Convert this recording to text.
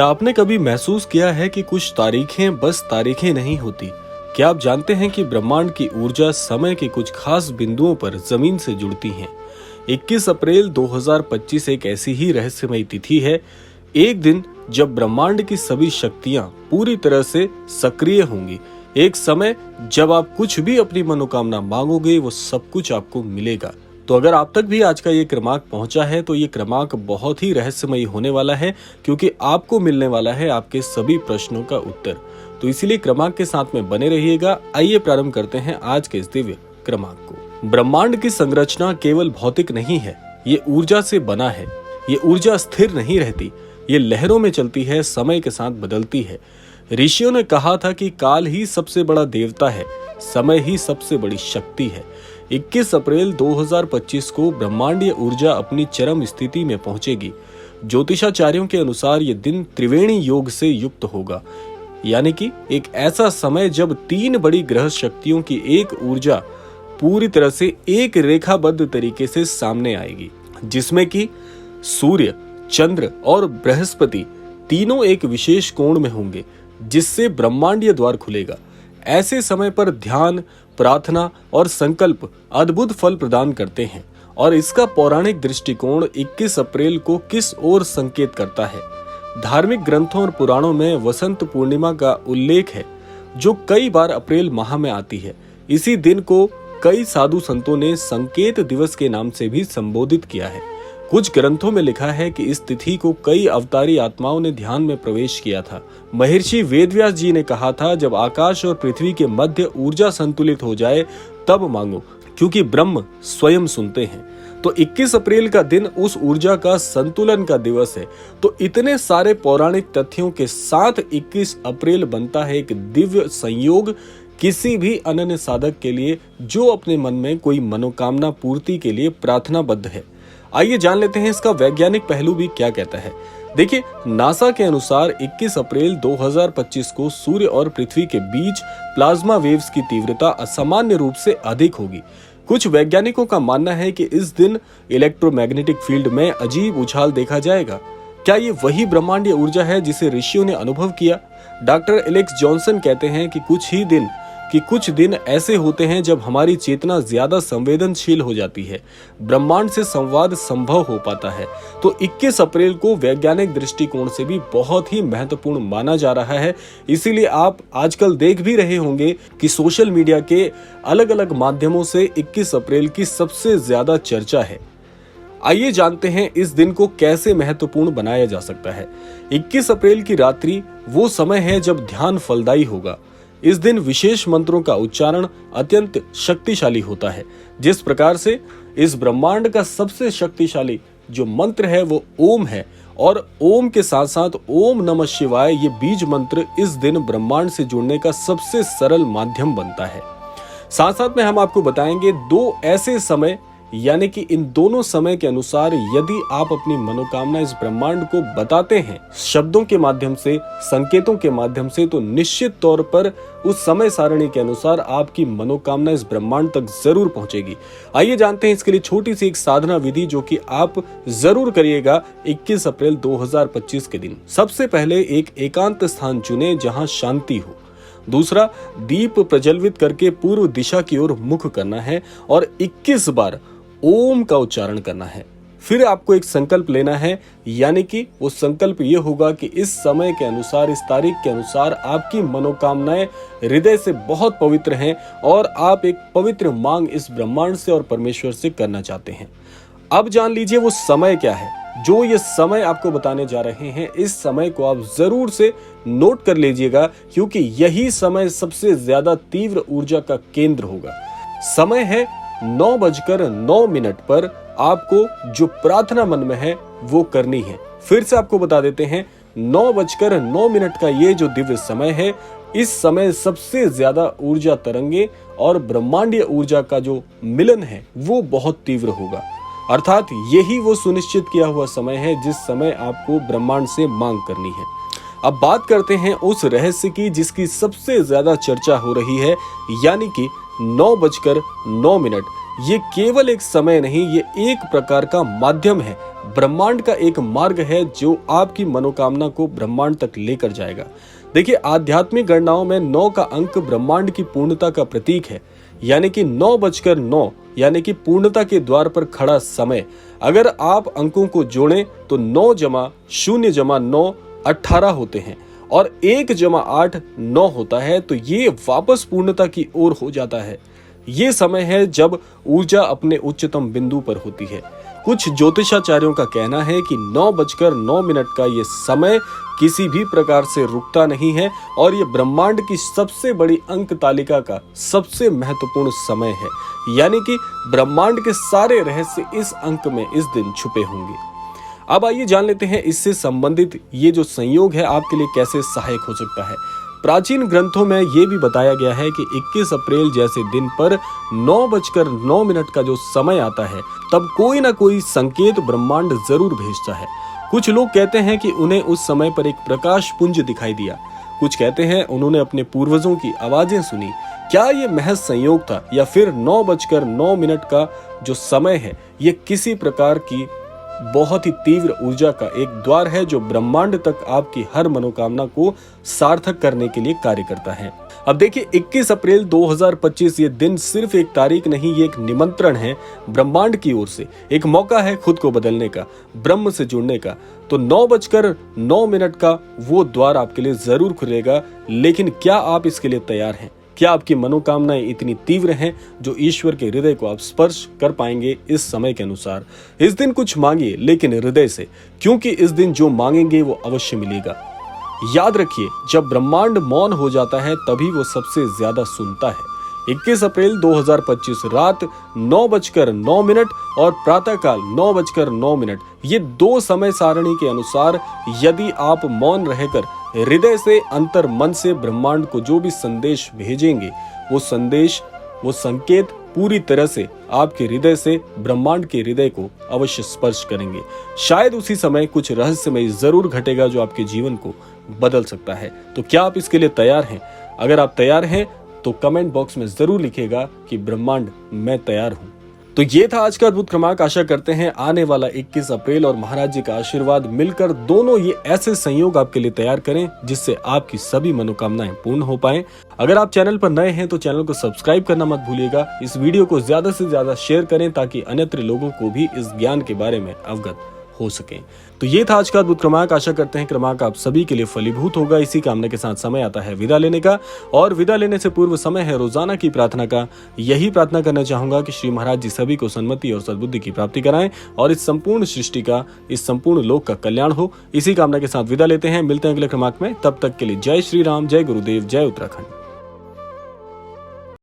क्या आपने कभी महसूस किया है कि कुछ तारीखें बस तारीखें नहीं होती? क्या आप जानते हैं कि ब्रह्मांड की ऊर्जा समय के कुछ खास बिंदुओं पर जमीन से जुड़ती है। 21 अप्रैल 2025 एक ऐसी ही रहस्यमयी तिथि है, एक दिन जब ब्रह्मांड की सभी शक्तियां पूरी तरह से सक्रिय होंगी। एक समय जब आप कुछ भी अपनी मनोकामना मांगोगे, वो सब कुछ आपको मिलेगा। तो अगर आप तक भी आज का ये क्रमांक पहुंचा है तो ये क्रमांक बहुत ही रहस्यमयी होने वाला है, क्योंकि आपको मिलने वाला है आपके सभी प्रश्नों का उत्तर। तो इसीलिए क्रमांक के साथ में बने रहिएगा। आइए प्रारंभ करते हैं आज के इस दिव्य क्रमांक को। ब्रह्मांड की संरचना केवल भौतिक नहीं है, ये ऊर्जा से बना है। ये ऊर्जा स्थिर नहीं रहती, ये लहरों में चलती है, समय के साथ बदलती है। ऋषियों ने कहा था कि काल ही सबसे बड़ा देवता है, समय ही सबसे बड़ी शक्ति है। 21 अप्रैल 2025 को ब्रह्मांडीय ऊर्जा अपनी चरम स्थिति में पहुंचेगी। ज्योतिषाचार्यों के अनुसार ये दिन त्रिवेणी योग से युक्त होगा, यानी कि एक ऐसा समय जब तीन बड़ी ग्रह शक्तियों की एक ऊर्जा पूरी तरह से एक रेखाबद्ध तरीके से सामने आएगी, जिसमें कि सूर्य, चंद्र और बृहस्पति तीनों एक विशेष कोण में होंगे, जिससे ब्रह्मांडीय द्वार खुलेगा। ऐसे समय पर ध्यान, प्रार्थना और संकल्प अद्भुत फल प्रदान करते हैं। और इसका पौराणिक दृष्टिकोण 21 अप्रैल को किस ओर संकेत करता है? धार्मिक ग्रंथों और पुराणों में वसंत पूर्णिमा का उल्लेख है, जो कई बार अप्रैल माह में आती है। इसी दिन को कई साधु संतों ने संकेत दिवस के नाम से भी संबोधित किया है। कुछ ग्रंथों में लिखा है कि इस तिथि को कई अवतारी आत्माओं ने ध्यान में प्रवेश किया था। महर्षि वेदव्यास जी ने कहा था, जब आकाश और पृथ्वी के मध्य ऊर्जा संतुलित हो जाए तब मांगो, क्योंकि ब्रह्म स्वयं सुनते हैं। तो 21 अप्रैल का दिन उस ऊर्जा का संतुलन का दिवस है। तो इतने सारे पौराणिक तथ्यों के साथ 21 अप्रैल बनता है एक दिव्य संयोग किसी भी अनन्य साधक के लिए, जो अपने मन में कोई मनोकामना पूर्ति के लिए प्रार्थनाबद्ध है। आइए जान लेते हैं इसका वैज्ञानिक पहलू भी क्या कहता है। देखिए, नासा के अनुसार 21 अप्रैल 2025 को सूर्य और पृथ्वी के बीच प्लाज्मा वेव्स की तीव्रता असामान्य रूप से अधिक होगी। कुछ वैज्ञानिकों का मानना है कि इस दिन इलेक्ट्रोमैग्नेटिक फील्ड में अजीब उछाल देखा जाएगा। क्या ये वही ब्रह्मांडीय ऊर्जा है जिसे ऋषियों ने अनुभव किया? डॉक्टर एलेक्स जॉनसन कहते हैं कि कुछ दिन ऐसे होते हैं जब हमारी चेतना ज्यादा संवेदनशील हो जाती है, ब्रह्मांड से संवाद संभव हो पाता है। तो 21 अप्रैल को वैज्ञानिक दृष्टिकोण से भी बहुत ही महत्वपूर्ण माना जा रहा है। इसीलिए आप आजकल देख भी रहे होंगे कि सोशल मीडिया के अलग अलग माध्यमों से 21 अप्रैल की सबसे ज्यादा चर्चा है। आइए जानते हैं इस दिन को कैसे महत्वपूर्ण बनाया जा सकता है। 21 अप्रैल की रात्रि वो समय है जब ध्यान फलदायी होगा। इस दिन विशेष मंत्रों का उच्चारण अत्यंत शक्तिशाली होता है। जिस प्रकार से इस ब्रह्मांड का सबसे शक्तिशाली जो मंत्र है वो ओम है, और ओम के साथ साथ ओम नमः शिवाय ये बीज मंत्र इस दिन ब्रह्मांड से जुड़ने का सबसे सरल माध्यम बनता है। साथ साथ में हम आपको बताएंगे दो ऐसे समय, यानी कि इन दोनों समय के अनुसार यदि आप अपनी मनोकामना इस ब्रह्मांड को बताते हैं शब्दों के माध्यम से, संकेतों के माध्यम से, तो निश्चित तौर पर उस समय सारणी के अनुसार आपकी मनोकामना इस ब्रह्मांड तक जरूर पहुंचेगी। आइए जानते हैं इसके लिए छोटी सी एक साधना विधि, जो कि आप जरूर करिएगा 21 अप्रैल 2025 के दिन। सबसे पहले एक एकांत स्थान चुने जहां शांति हो। दूसरा, दीप प्रज्वलित करके पूर्व दिशा की ओर मुख करना है और 21 बार ओम का उच्चारण करना है। फिर आपको एक संकल्प लेना है, यानी कि वो संकल्प ये होगा कि इस समय के अनुसार, इस तारीख के अनुसार आपकी मनोकामनाएं हृदय से बहुत पवित्र हैं और आप एक पवित्र मांग इस ब्रह्मांड से और परमेश्वर से करना चाहते हैं। अब जान लीजिए वो समय क्या है। जो ये समय आपको बताने जा रहे हैं, इस समय को आप जरूर से नोट कर लीजिएगा, क्योंकि यही समय सबसे ज्यादा तीव्र ऊर्जा का केंद्र होगा। समय है 9:09 पर आपको जो प्रार्थना मन में है वो करनी है। फिर से आपको बता देते हैं, 9:09 का ये जो दिव्य समय है, इस समय सबसे ज्यादा ऊर्जा तरंगे और ब्रह्मांडीय ऊर्जा का जो मिलन है वो बहुत तीव्र होगा। अर्थात यही वो सुनिश्चित किया हुआ समय है जिस समय आपको ब्रह्मांड से मांग करनी है। अब बात करते हैं उस रहस्य की जिसकी सबसे ज्यादा चर्चा हो रही है, यानी कि 9:09। ये केवल एक समय नहीं, ये एक प्रकार का माध्यम है, ब्रह्मांड का एक मार्ग है जो आपकी मनोकामना को ब्रह्मांड तक लेकर जाएगा। देखिए, आध्यात्मिक गणनाओं में 9 का अंक ब्रह्मांड की पूर्णता का प्रतीक है, यानी कि 9:09 यानी कि पूर्णता के द्वार पर खड़ा समय। अगर आप अंकों को जोड़ें तो 9 जमा 0 जमा 9 18 होते हैं और 1 जमा 8 9 होता है, तो ये वापस पूर्णता की ओर हो जाता है। ये समय है जब ऊर्जा अपने उच्चतम बिंदु पर होती है। कुछ ज्योतिषाचार्यों का कहना है कि 9:09 का ये समय किसी भी प्रकार से रुकता नहीं है और ये ब्रह्मांड की सबसे बड़ी अंक तालिका का सबसे महत्वपूर्ण समय है, यानी कि ब्रह्मांड के सारे रहस्य इस अंक में इस दिन छुपे होंगे। अब आइए जान लेते हैं इससे संबंधित ये जो संयोग है आपके लिए कैसे सहायक हो सकता है। प्राचीन ग्रंथों में ये भी बताया गया है कि 21 अप्रैल जैसे दिन पर 9:09 का जो समय आता है, तब कोई ना कोई संकेत ब्रह्मांड जरूर भेजता है। कुछ लोग कहते हैं कि उन्हें उस समय पर एक प्रकाश पुंज दिखाई दिया, कुछ कहते हैं उन्होंने अपने पूर्वजों की आवाजें सुनी। क्या ये महज संयोग था या फिर 9:09 का जो समय है ये किसी प्रकार की बहुत ही तीव्र ऊर्जा का एक द्वार है जो ब्रह्मांड तक आपकी हर मनोकामना को सार्थक करने के लिए कार्य करता है। अब देखिए, 21 अप्रैल 2025 ये दिन सिर्फ एक तारीख नहीं, ये एक निमंत्रण है ब्रह्मांड की ओर से, एक मौका है खुद को बदलने का, ब्रह्म से जुड़ने का। तो 9:09 का वो द्वार आपके लिए जरूर खुलेगा, लेकिन क्या आप इसके लिए तैयार हैं? क्या आपकी मनोकामनाएं इतनी तीव्र हैं जो ईश्वर के हृदय को आप स्पर्श कर पाएंगे इस समय के अनुसार? इस दिन कुछ मांगिए, लेकिन हृदय से, क्योंकि इस दिन जो मांगेंगे वो अवश्य मिलेगा। याद रखिए, जब ब्रह्मांड मौन हो जाता है तभी वो सबसे ज्यादा सुनता है। 21 अप्रैल 2025 रात 9:09 और प्रातःकाल 9:09, ये 2 समय सारणी के अनुसार यदि आप मौन रहकर हृदय से, अंतर मन से ब्रह्मांड को जो भी संदेश भेजेंगे, वो संदेश, वो संकेत पूरी तरह से आपके हृदय से ब्रह्मांड के हृदय को अवश्य स्पर्श करेंगे। शायद उसी समय कुछ रहस्यमय जरूर घटेगा जो आपके जीवन को बदल सकता है। तो क्या आप इसके लिए तैयार हैं? अगर आप तैयार हैं तो कमेंट बॉक्स में जरूर लिखिएगा कि ब्रह्मांड, मैं तैयार हूं। तो ये था आज का अद्भुत क्रमांक। आशा करते हैं आने वाला 21 अप्रैल और महाराज जी का आशीर्वाद मिलकर दोनों ये ऐसे संयोग आपके लिए तैयार करें जिससे आपकी सभी मनोकामनाएं पूर्ण हो पाएं। अगर आप चैनल पर नए हैं तो चैनल को सब्सक्राइब करना मत भूलिएगा। इस वीडियो को ज्यादा से ज्यादा शेयर करें ताकि अन्यत्र लोगों को भी इस ज्ञान के बारे में अवगत हो सके। तो ये था आज का अद्भुत क्रमांक। आशा करते हैं क्रमांक आप सभी के लिए फलीभूत होगा। इसी कामना के साथ समय आता है विदा लेने का, और विदा लेने से पूर्व समय है रोजाना की प्रार्थना का। यही प्रार्थना करना चाहूंगा कि श्री महाराज जी सभी को सन्मति और सद्बुद्धि की प्राप्ति कराएं और इस संपूर्ण सृष्टि का, इस संपूर्ण लोक का कल्याण हो। इसी कामना के साथ विदा लेते हैं। मिलते हैं अगले क्रमांक में। तब तक के लिए जय श्री राम, जय गुरुदेव, जय उत्तराखंड।